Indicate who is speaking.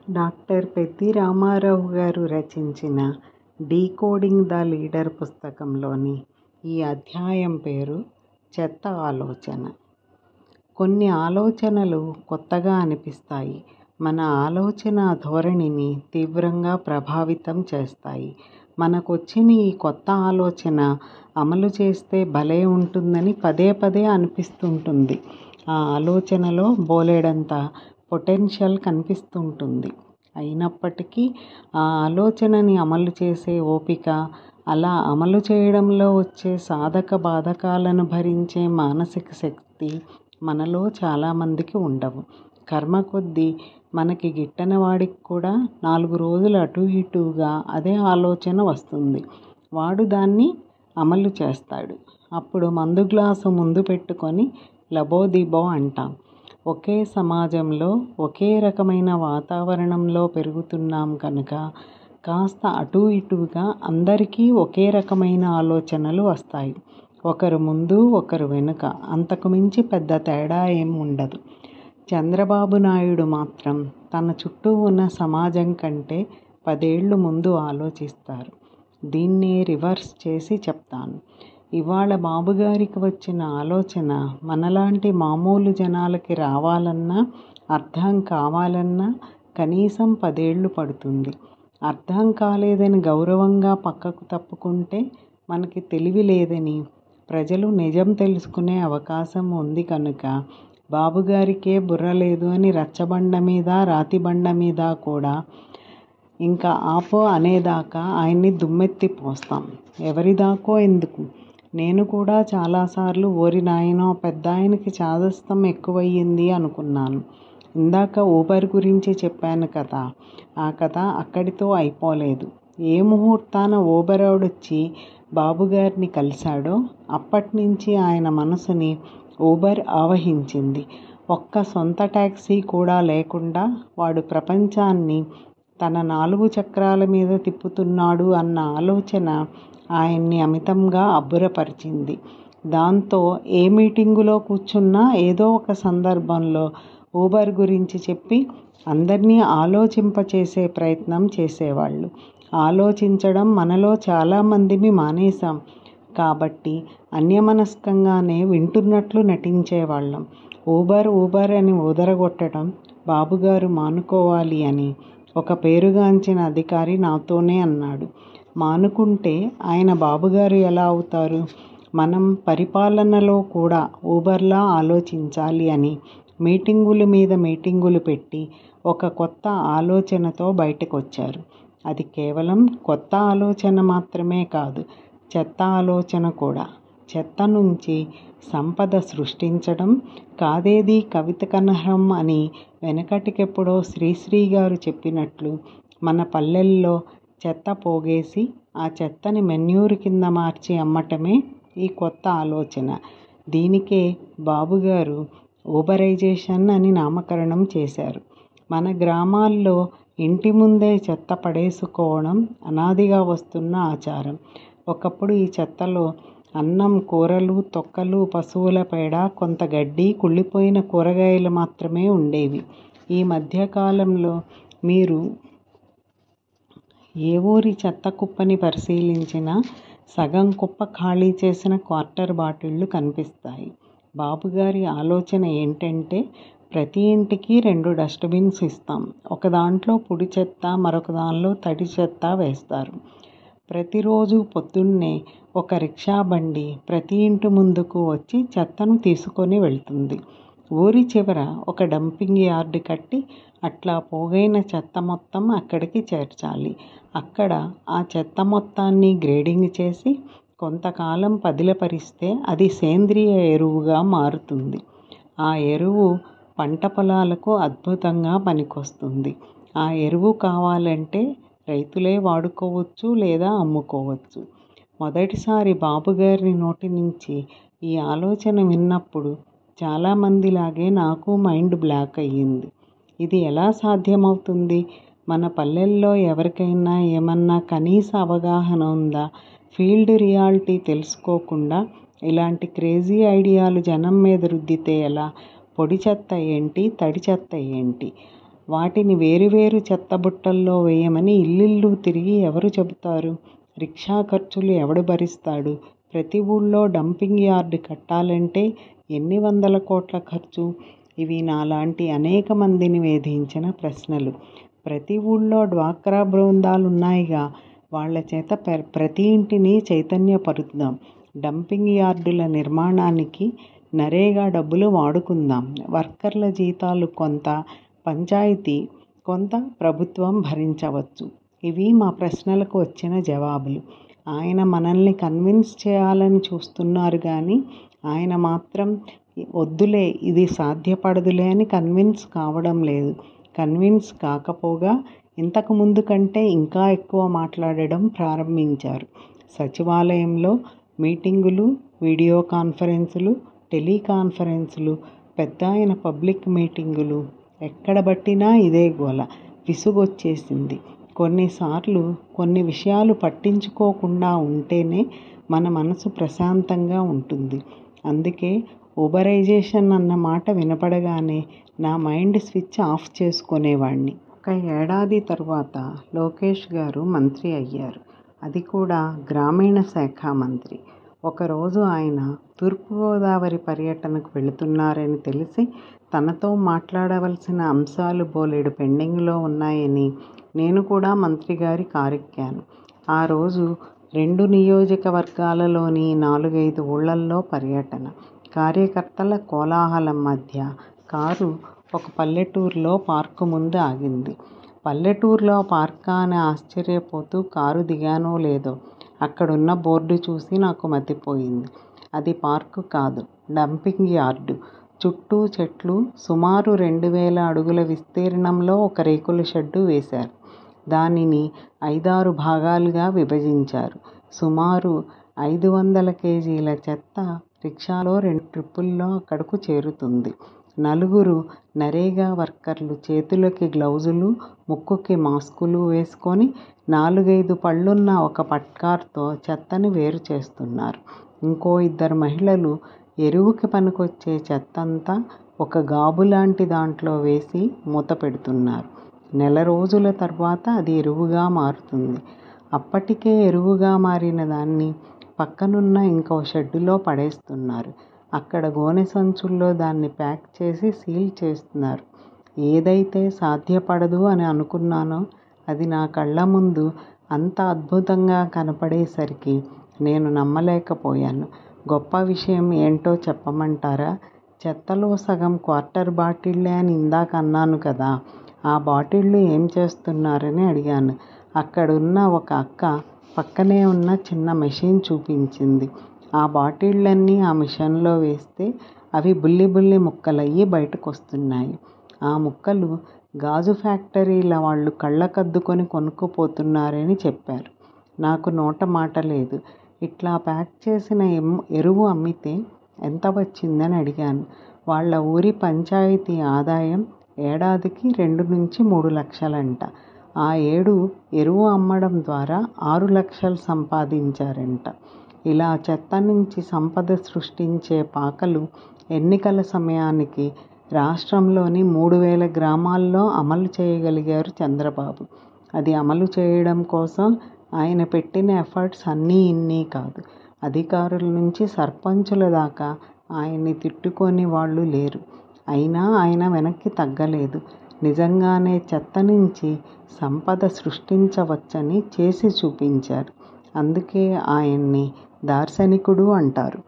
Speaker 1: Doctor Peddi Ramarao గారు రచించిన decoding the leader పుస్తకంలోని ఈ అధ్యాయం పేరు చెత్త ఆలోచన. కొన్ని ఆలోచనలు కొత్తగా అనిపిస్తాయి. మన ఆలోచన ధోరణిని తీవ్రంగా ప్రభావితం చేస్తాయి. మనకొచ్చిన ఈ కొత్త ఆలోచన అమలు చేస్తే భలే ఉంటుందని పదే పదే అనిపిస్తుంటుంది. ఆ ఆలోచనలో బోలెడంత పొటెన్షియల్ కనిపిస్తుంటుంది. అయినప్పటికీ ఆ ఆలోచనని అమలు చేసే ఓపిక, అలా అమలు చేయడంలో వచ్చే సాధక బాధకాలను భరించే మానసిక శక్తి మనలో చాలామందికి ఉండవు. కర్మ కొద్దీ మనకి గిట్టని వాడికి కూడా 4 రోజులు అటూ ఇటూగా అదే ఆలోచన వస్తుంది. వాడు దాన్ని అమలు చేస్తాడు. అప్పుడు మందు గ్లాసు ముందు పెట్టుకొని లబోదిబో అంటాం. ఒకే సమాజంలో ఒకే రకమైన వాతావరణంలో పెరుగుతున్నాం కనుక కాస్త అటూ ఇటూగా అందరికీ ఒకే రకమైన ఆలోచనలు వస్తాయి. ఒకరు ముందు ఒకరు వెనుక, అంతకు మించి పెద్ద తేడా ఏం ఉండదు. చంద్రబాబు నాయుడు మాత్రం తన చుట్టూ ఉన్న సమాజం కంటే 10 ఏళ్లు ముందు ఆలోచిస్తారు. దీన్నే రివర్స్ చేసి చెప్తాను. ఇవాళ బాబుగారికి వచ్చిన ఆలోచన మనలాంటి మామూలు జనాలకి రావాలన్నా, అర్థం కావాలన్నా కనీసం 10 ఏళ్లు పడుతుంది. అర్థం కాలేదని గౌరవంగా పక్కకు తప్పుకుంటే మనకి తెలివి లేదని ప్రజలు నిజం తెలుసుకునే అవకాశం ఉంది కనుక బాబుగారికే బుర్ర లేదు అని రచ్చబండ మీద, రాతిబండ మీద కూడా ఇంకా ఆపో అనేదాకా ఆయన్ని దుమ్మెత్తి పోస్తాం. ఎవరిదాకో ఎందుకు? నేను కూడా చాలాసార్లు ఓరి నాయనో పెద్దాయనకి చాదస్తం ఎక్కువయ్యింది అనుకున్నాను. ఇందాక ఊబర్ గురించి చెప్పాను కదా, ఆ కథ అక్కడితో అయిపోలేదు. ఏ ముహూర్తాన ఊబరోడొచ్చి బాబుగారిని కలిశాడో అప్పట్నుంచి ఆయన మనసుని ఊబర్ ఆవహించింది. ఒక్క సొంత టాక్సీ కూడా లేకుండా వాడు ప్రపంచాన్ని తన 4 చక్రాల మీద తిప్పుతున్నాడు అన్న ఆలోచన ఆయన్ని అమితంగా అబ్బురపరిచింది. దాంతో ఏ మీటింగులో కూర్చున్నా ఏదో ఒక సందర్భంలో ఊబర్ గురించి చెప్పి అందర్నీ ఆలోచింపచేసే ప్రయత్నం చేసేవాళ్ళు. ఆలోచించడం మనలో చాలామందిమి మానేశాం కాబట్టి అన్యమనస్కంగానే వింటున్నట్లు నటించేవాళ్ళం. ఊబర్ ఊబర్ అని ఊదరగొట్టడం బాబుగారు మానుకోవాలి అని ఒక పేరుగాంచిన అధికారి నాతోనే అన్నాడు. మానుకుంటే ఆయన బాబుగారు ఎలా అవుతారు? మనం పరిపాలనలో కూడా ఊబర్లా ఆలోచించాలి అని మీటింగుల మీద మీటింగులు పెట్టి ఒక కొత్త ఆలోచనతో బయటకొచ్చారు. అది కేవలం కొత్త ఆలోచన మాత్రమే కాదు, చెత్త ఆలోచన కూడా. చెత్త నుంచి సంపద సృష్టించడం కాదేది కవిత కనర్హం అని వెనకటికెప్పుడో శ్రీశ్రీ గారు చెప్పినట్లు మన పల్లెల్లో చెత్త పోగేసి ఆ చెత్తని మెన్యూర్ కింద మార్చి అమ్మటమే ఈ కొత్త ఆలోచన. దీనికే బాబుగారు ఊబరైజేషన్ అని నామకరణం చేశారు. మన గ్రామాల్లో ఇంటి ముందే చెత్త పడేసుకోవడం అనాదిగా వస్తున్న ఆచారం. ఒకప్పుడు ఈ చెత్తలో అన్నం, కూరలు, తొక్కలు, పశువుల పేడ, కొంత గడ్డి, కుళ్ళిపోయిన కూరగాయలు మాత్రమే ఉండేవి. ఈ మధ్యకాలంలో మీరు ఏ ఊరి చెత్త కుప్పని పరిశీలించినా సగం కుప్ప ఖాళీ చేసిన క్వార్టర్ బాటిళ్లు కనిపిస్తాయి. బాబుగారి ఆలోచన ఏంటంటే ప్రతి ఇంటికి 2 డస్ట్బిన్స్ ఇస్తాం. ఒక దాంట్లో పొడి చెత్త, మరొక దానిలో తడి చెత్త వేస్తారు. ప్రతిరోజు పొద్దున్నే ఒక రిక్షా బండి ప్రతి ఇంటి ముందుకు వచ్చి చెత్తను తీసుకొని వెళ్తుంది. ఊరి చివర ఒక డంపింగ్ యార్డ్ కట్టి అట్లా పోగైన చెత్త మొత్తం అక్కడికి చేర్చాలి. అక్కడ ఆ చెత్త మొత్తాన్ని గ్రేడింగ్ చేసి కొంతకాలం పదిలపరిస్తే అది సేంద్రియ ఎరువుగా మారుతుంది. ఆ ఎరువు పంట పొలాలకు అద్భుతంగా పనికొస్తుంది. ఆ ఎరువు కావాలంటే రైతులే వాడుకోవచ్చు లేదా అమ్ముకోవచ్చు. మొదటిసారి బాబుగారి నోటి నుంచి ఈ ఆలోచన విన్నప్పుడు చాలామందిలాగే నాకు మైండ్ బ్లాక్ అయ్యింది. ఇది ఎలా సాధ్యమవుతుంది? మన పల్లెల్లో ఎవరికైనా ఏమన్నా కనీస అవగాహన ఉందా? ఫీల్డ్ రియాలిటీ తెలుసుకోకుండా ఇలాంటి క్రేజీ ఐడియాలు జనం మీద రుద్దితే ఎలా? పొడి చెత్త ఏంటి? తడి చెత్త ఏంటి? వాటిని వేరువేరు చెత్తబుట్టల్లో వేయమని ఇల్లిల్లు తిరిగి ఎవరు చెబుతారు? రిక్షా ఖర్చులు ఎవడు భరిస్తాడు? ప్రతి ఊళ్ళో డంపింగ్ యార్డు కట్టాలంటే ఎన్ని వందల కోట్ల ఖర్చు? ఇవి నాలాంటి అనేక మందిని వేధించిన ప్రశ్నలు. ప్రతి ఊళ్ళో డ్వాక్రా బృందాలున్నాయిగా, వాళ్ల చేత ప్రతి ఇంటిని చైతన్యపరుద్దాం. డంపింగ్ యార్డుల నిర్మాణానికి నరేగా డబ్బులు వాడుకుందాం. వర్కర్ల జీతాలు కొంత పంచాయతీ, కొంత ప్రభుత్వం భరించవచ్చు. ఇవి మా ప్రశ్నలకు వచ్చిన జవాబులు. ఆయన మనల్ని కన్విన్స్ చేయాలని చూస్తున్నారు కానీ ఆయన మాత్రం వద్దులే, ఇది సాధ్యపడదులే అని కన్విన్స్ కావడం లేదు. కన్విన్స్ కాకపోగా ఇంతకు ముందు కంటే ఇంకా ఎక్కువ మాట్లాడడం ప్రారంభించారు. సచివాలయంలో మీటింగులు, వీడియో కాన్ఫరెన్సులు, టెలికాన్ఫరెన్సులు, పెద్దాయన పబ్లిక్ మీటింగులు, ఎక్కడ పట్టినా ఇదే గోల. విసుగొచ్చేసింది. కొన్నిసార్లు కొన్ని విషయాలు పట్టించుకోకుండా ఉంటేనే మన మనసు ప్రశాంతంగా ఉంటుంది. అందుకే ఊబరైజేషన్ అన్న మాట వినపడగానే నా మైండ్ స్విచ్ ఆఫ్ చేసుకునేవాణ్ణి. 1 ఏడాది తరువాత లోకేష్ గారు మంత్రి అయ్యారు. అది కూడా గ్రామీణ శాఖ మంత్రి. ఒకరోజు ఆయన తూర్పుగోదావరి పర్యటనకు వెళుతున్నారని తెలిసి తనతో మాట్లాడవలసిన అంశాలు బోలెడు పెండింగ్లో ఉన్నాయని నేను కూడా మంత్రిగారి కారెక్కాను. ఆ రోజు 2 నియోజకవర్గాలలోని 4-5 ఊళ్ళల్లో పర్యటన. కార్యకర్తల కోలాహలం మధ్య కారు ఒక పల్లెటూరులో పార్కు ముందు ఆగింది. పల్లెటూరులో పార్కా అని ఆశ్చర్యపోతూ కారు దిగానో లేదో అక్కడున్న బోర్డు చూసి నాకు మతిపోయింది. అది పార్కు కాదు, డంపింగ్ యార్డు. చుట్టూ చెట్లు. సుమారు 2000 అడుగుల విస్తీర్ణంలో ఒక రేకుల షెడ్డు వేశారు. దానిని 5-6 భాగాలుగా విభజించారు. సుమారు 500 కేజీల చెత్త రిక్షాలో 2 ట్రిప్పుల్లో అక్కడకు చేరుతుంది. 4 నరేగా వర్కర్లు చేతులకి గ్లౌజులు, ముక్కుకి మాస్కులు వేసుకొని 4-5 పళ్ళున్న ఒక పట్కార్తో చెత్తని వేరు చేస్తున్నారు. ఇంకో 2 మహిళలు ఎరువుకి పనికొచ్చే చెత్తంతా ఒక గాబులాంటి దాంట్లో వేసి మూత పెడుతున్నారు. నెల రోజుల తర్వాత అది ఎరువుగా మారుతుంది. అప్పటికే ఎరువుగా మారిన దాన్ని పక్కనున్న ఇంకో షెడ్డులో పడేస్తున్నారు. అక్కడ గోనె సంచుల్లో దాన్ని ప్యాక్ చేసి సీల్ చేస్తున్నారు. ఏదైతే సాధ్యపడదు అని అనుకున్నానో అది నా కళ్ళ ముందు అంత అద్భుతంగా కనపడేసరికి నేను నమ్మలేకపోయాను. గొప్ప విషయం ఏంటో చెప్పమంటారా? చెత్తలో సగం క్వార్టర్ బాటిళ్లే అని ఇందాక అన్నాను కదా, ఆ బాటిళ్లు ఏం చేస్తున్నారని అడిగాను. అక్కడున్న ఒక అక్క పక్కనే ఉన్న చిన్న మెషిన్ చూపించింది. ఆ బాటిళ్లన్నీ ఆ మిషన్లో వేస్తే అవి బుల్లి బుల్లి ముక్కలయ్యి బయటకొస్తున్నాయి. ఆ ముక్కలు గాజు ఫ్యాక్టరీల వాళ్ళు కళ్ళకద్దుకొని కొనుక్కుపోతున్నారని చెప్పారు. నాకు నోట మాట లేదు. ఇట్లా ప్యాక్ చేసిన ఎరువు అమ్మితే ఎంత వచ్చిందని అడిగాను. వాళ్ళ ఊరి పంచాయతీ ఆదాయం ఏడాదికి 2-3 లక్షలంట. ఆ ఏడు ఎరువు అమ్మడం ద్వారా 6 లక్షలు సంపాదించారంట. ఇలా చెత్త నుంచి సంపద సృష్టించే పాకలు ఎన్నికల సమయానికి రాష్ట్రంలోని 3000 గ్రామాల్లో అమలు చేయగలిగారు చంద్రబాబు. అది అమలు చేయడం కోసం ఆయన పెట్టిన ఎఫర్ట్స్ అన్నీ ఇన్నీ కాదు. అధికారుల నుంచి సర్పంచుల దాకా ఆయన్ని తిట్టుకొని వాళ్ళు లేరు. అయినా ఆయన వెనక్కి తగ్గలేదు. నిజంగానే చెత్త నుంచి సంపద సృష్టించవచ్చని చేసి చూపించారు. అందుకే ఆయన్ని దార్శనికుడు అంటారు.